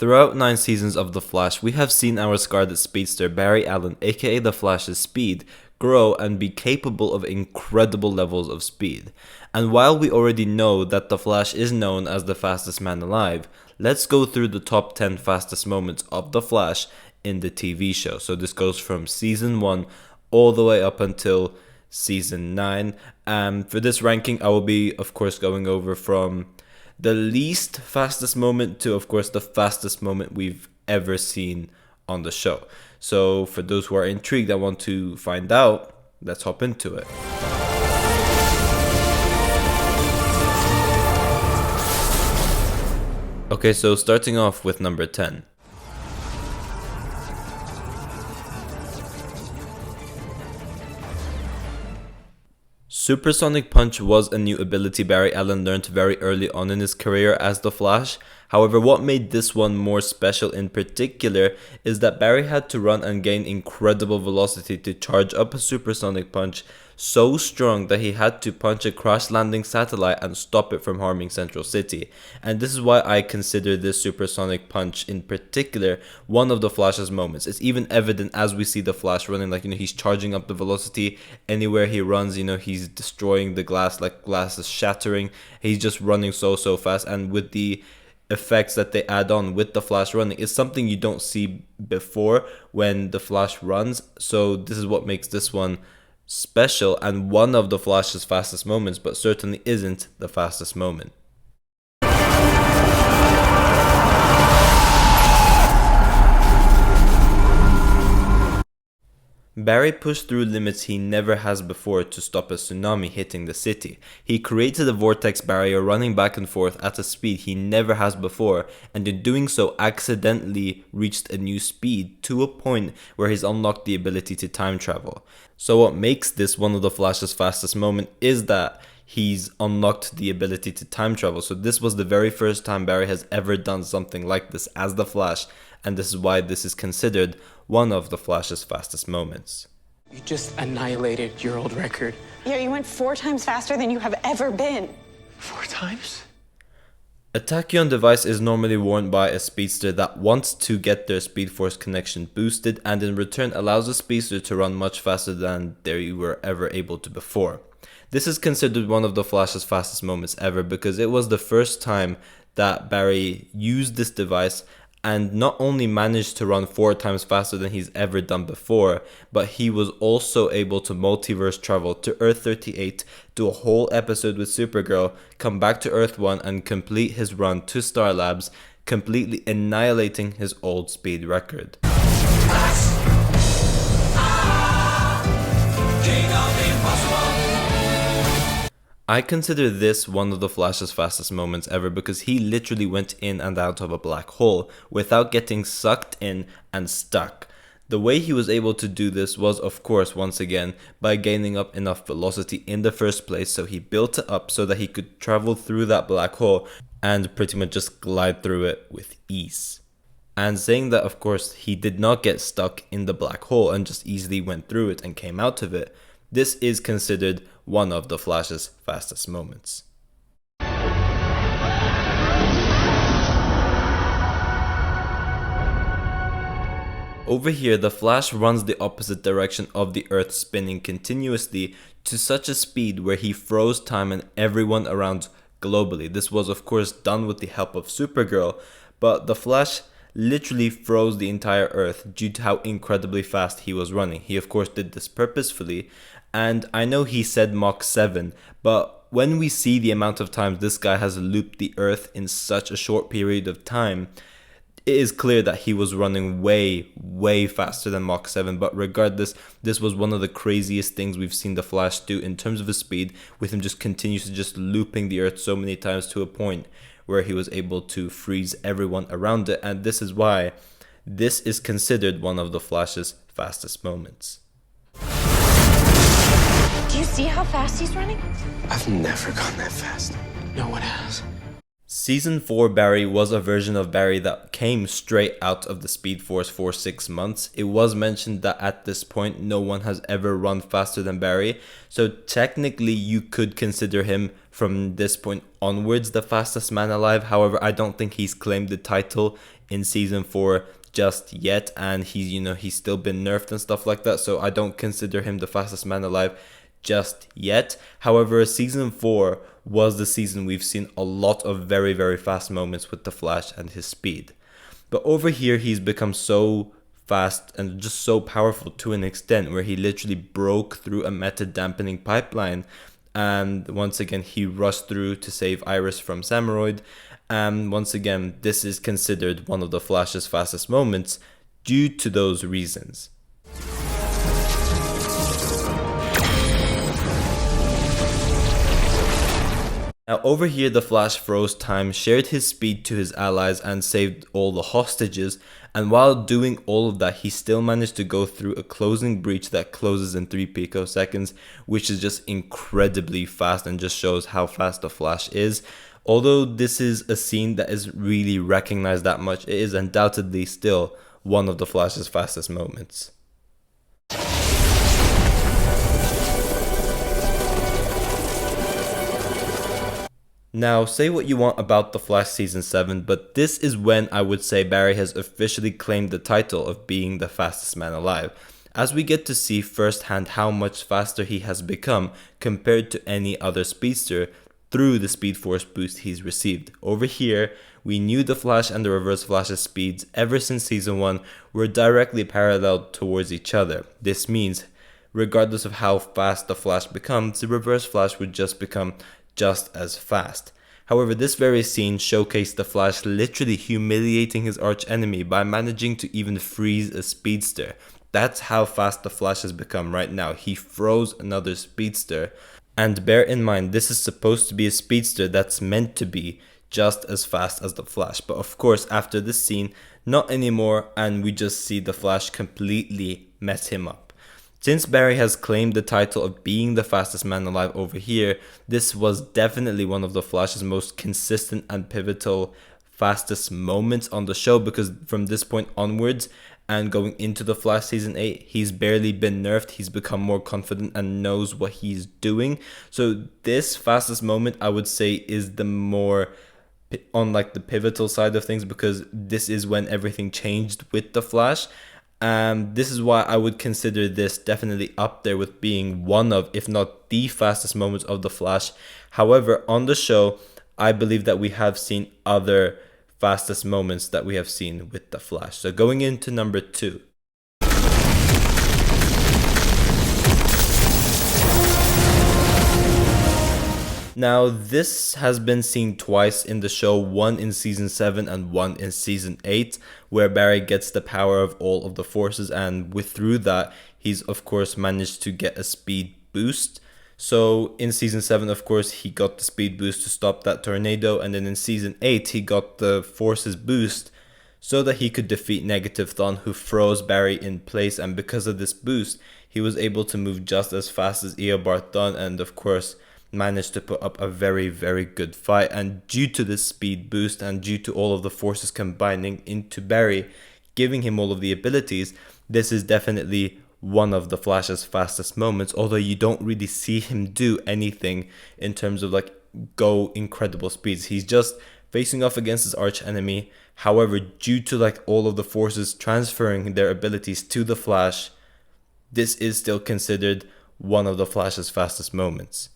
Throughout 9 seasons of The Flash, we have seen our scarlet speedster Barry Allen, aka The Flash's speed, grow and be capable of incredible levels of speed. And while we already know that The Flash is known as the fastest man alive, let's go through the top 10 fastest moments of The Flash in the TV show. So this goes from season 1 all the way up until season 9. For this ranking, I will be, of course, going over from the least fastest moment to, of course, the fastest moment we've ever seen on the show. So for those who are intrigued and want to find out, let's hop into it. Okay, so starting off with number 10. Supersonic Punch was a new ability Barry Allen learned very early on in his career as The Flash. However, what made this one more special in particular is that Barry had to run and gain incredible velocity to charge up a supersonic punch so strong that he had to punch a crash-landing satellite and stop it from harming Central City. And this is why I consider this supersonic punch in particular one of the Flash's moments. It's even evident as we see the Flash running, like, he's charging up the velocity anywhere he runs. He's destroying the glass, like glass is shattering. He's just running so fast, and with the effects that they add on with the Flash running, it's something you don't see before when the Flash runs. So this is what makes this one special and one of the Flash's fastest moments, but certainly isn't the fastest moment. Barry pushed through limits he never has before to stop a tsunami hitting the city. He created a vortex barrier running back and forth at a speed he never has before, and in doing so accidentally reached a new speed to a point where he's unlocked the ability to time travel. So what makes this one of the Flash's fastest moment is that he's unlocked the ability to time travel. So this was the very first time Barry has ever done something like this as the Flash, and this is why this is considered one of the Flash's fastest moments. You just annihilated your old record. Yeah, you went 4 times faster than you have ever been. 4 times? A tachyon device is normally worn by a speedster that wants to get their speed force connection boosted, and in return allows a speedster to run much faster than they were ever able to before. This is considered one of the Flash's fastest moments ever because it was the first time that Barry used this device and not only managed to run 4 times faster than he's ever done before, but he was also able to multiverse travel to Earth 38, do a whole episode with Supergirl, come back to Earth 1 and complete his run to Star Labs, completely annihilating his old speed record. I consider this one of the Flash's fastest moments ever because he literally went in and out of a black hole without getting sucked in and stuck. The way he was able to do this was, of course, once again, by gaining up enough velocity in the first place, so he built it up so that he could travel through that black hole and pretty much just glide through it with ease. And saying that, of course, he did not get stuck in the black hole and just easily went through it and came out of it, this is considered one of the Flash's fastest moments. Over here, the Flash runs the opposite direction of the Earth, spinning continuously to such a speed where he froze time and everyone around globally. This was, of course, done with the help of Supergirl, but the Flash literally froze the entire Earth due to how incredibly fast he was running. He, of course, did this purposefully, and I know he said Mach 7, but when we see the amount of times this guy has looped the Earth in such a short period of time, it is clear that he was running way faster than Mach 7. But regardless, this was one of the craziest things we've seen the Flash do in terms of his speed, with him just continuously just looping the Earth so many times to a point where he was able to freeze everyone around it. And this is why this is considered one of the Flash's fastest moments. Do you see how fast he's running? I've never gone that fast. No one has. Season 4 Barry was a version of Barry that came straight out of the Speed Force for 6 months. It was mentioned that at this point no one has ever run faster than Barry, so technically you could consider him from this point onwards the fastest man alive. However, I don't think he's claimed the title in Season 4 just yet, and he's still been nerfed and stuff like that, so I don't consider him the fastest man alive just yet. However, Season 4 was the season we've seen a lot of very, very fast moments with the Flash and his speed. But over here, he's become so fast and just so powerful to an extent where he literally broke through a meta dampening pipeline. And once again, he rushed through to save Iris from Samuroid. And once again, this is considered one of the Flash's fastest moments due to those reasons. Now over here, the Flash froze time, shared his speed to his allies and saved all the hostages, and while doing all of that he still managed to go through a closing breach that closes in 3 picoseconds, which is just incredibly fast and just shows how fast the Flash is. Although this is a scene that is really recognized that much, it is undoubtedly still one of the Flash's fastest moments. Now, say what you want about The Flash Season 7, but this is when I would say Barry has officially claimed the title of being the fastest man alive, as we get to see firsthand how much faster he has become compared to any other speedster through the Speed Force boost he's received. Over here, we knew the Flash and the Reverse Flash's speeds ever since Season 1 were directly parallel towards each other. This means, regardless of how fast the Flash becomes, the Reverse Flash would just become just as fast. However, this very scene showcased the Flash literally humiliating his arch enemy by managing to even freeze a speedster. That's how fast the Flash has become right now. He froze another speedster. And bear in mind, this is supposed to be a speedster that's meant to be just as fast as the Flash. But of course, after this scene, not anymore, and we just see the Flash completely mess him up. Since Barry has claimed the title of being the fastest man alive over here, this was definitely one of the Flash's most consistent and pivotal fastest moments on the show, because from this point onwards and going into the Flash Season 8, he's barely been nerfed. He's become more confident and knows what he's doing. So this fastest moment, I would say, is the more on like the pivotal side of things, because this is when everything changed with the Flash. This is why I would consider this definitely up there with being one of, if not the fastest moments of the Flash. However, on the show, I believe that we have seen other fastest moments that we have seen with the Flash. So going into number 2. Now, this has been seen twice in the show, one in Season 7 and one in Season 8, where Barry gets the power of all of the forces, and through that, he's of course managed to get a speed boost. So in Season 7, of course, he got the speed boost to stop that tornado, and then in Season 8, he got the forces boost so that he could defeat Negative Thawne, who froze Barry in place, and because of this boost, he was able to move just as fast as Eobard Thawne, and of course, managed to put up a very, very good fight. And due to this speed boost and due to all of the forces combining into Barry, giving him all of the abilities, this is definitely one of the Flash's fastest moments, although you don't really see him do anything in terms of like go incredible speeds. He's just facing off against his arch enemy. However, due to like all of the forces transferring their abilities to the Flash, this is still considered one of the Flash's fastest moments.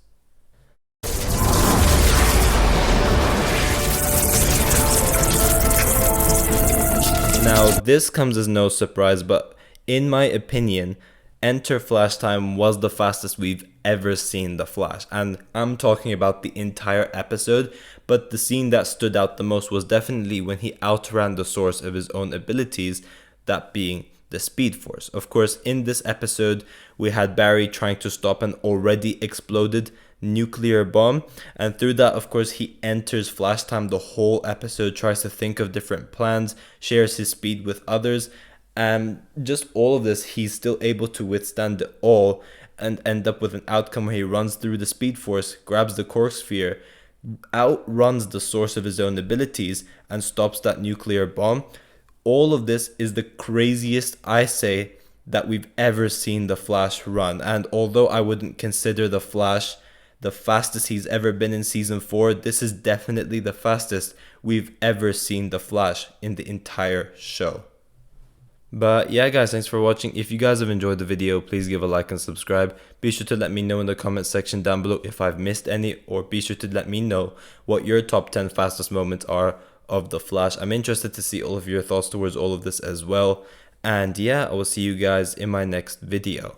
Now, this comes as no surprise, but in my opinion, Enter FLASHTIME was the fastest we've ever seen the Flash. And I'm talking about the entire episode, but the scene that stood out the most was definitely when he outran the source of his own abilities, that being the Speed Force. Of course, in this episode, we had Barry trying to stop an already exploded nuclear bomb, and through that, of course, he enters FLASHTIME the whole episode, tries to think of different plans, shares his speed with others, and just all of this, he's still able to withstand it all and end up with an outcome where he runs through the Speed Force, grabs the Cork Sphere, outruns the source of his own abilities and stops that nuclear bomb. All of this is the craziest, I say, that we've ever seen the Flash run. And although I wouldn't consider the Flash the fastest he's ever been in season 4, this is definitely the fastest we've ever seen the Flash in the entire show. But yeah guys, thanks for watching. If you guys have enjoyed the video, please give a like and subscribe. Be sure to let me know in the comment section down below if I've missed any, or be sure to let me know what your top 10 fastest moments are of the Flash. I'm interested to see all of your thoughts towards all of this as well. And yeah, I will see you guys in my next video.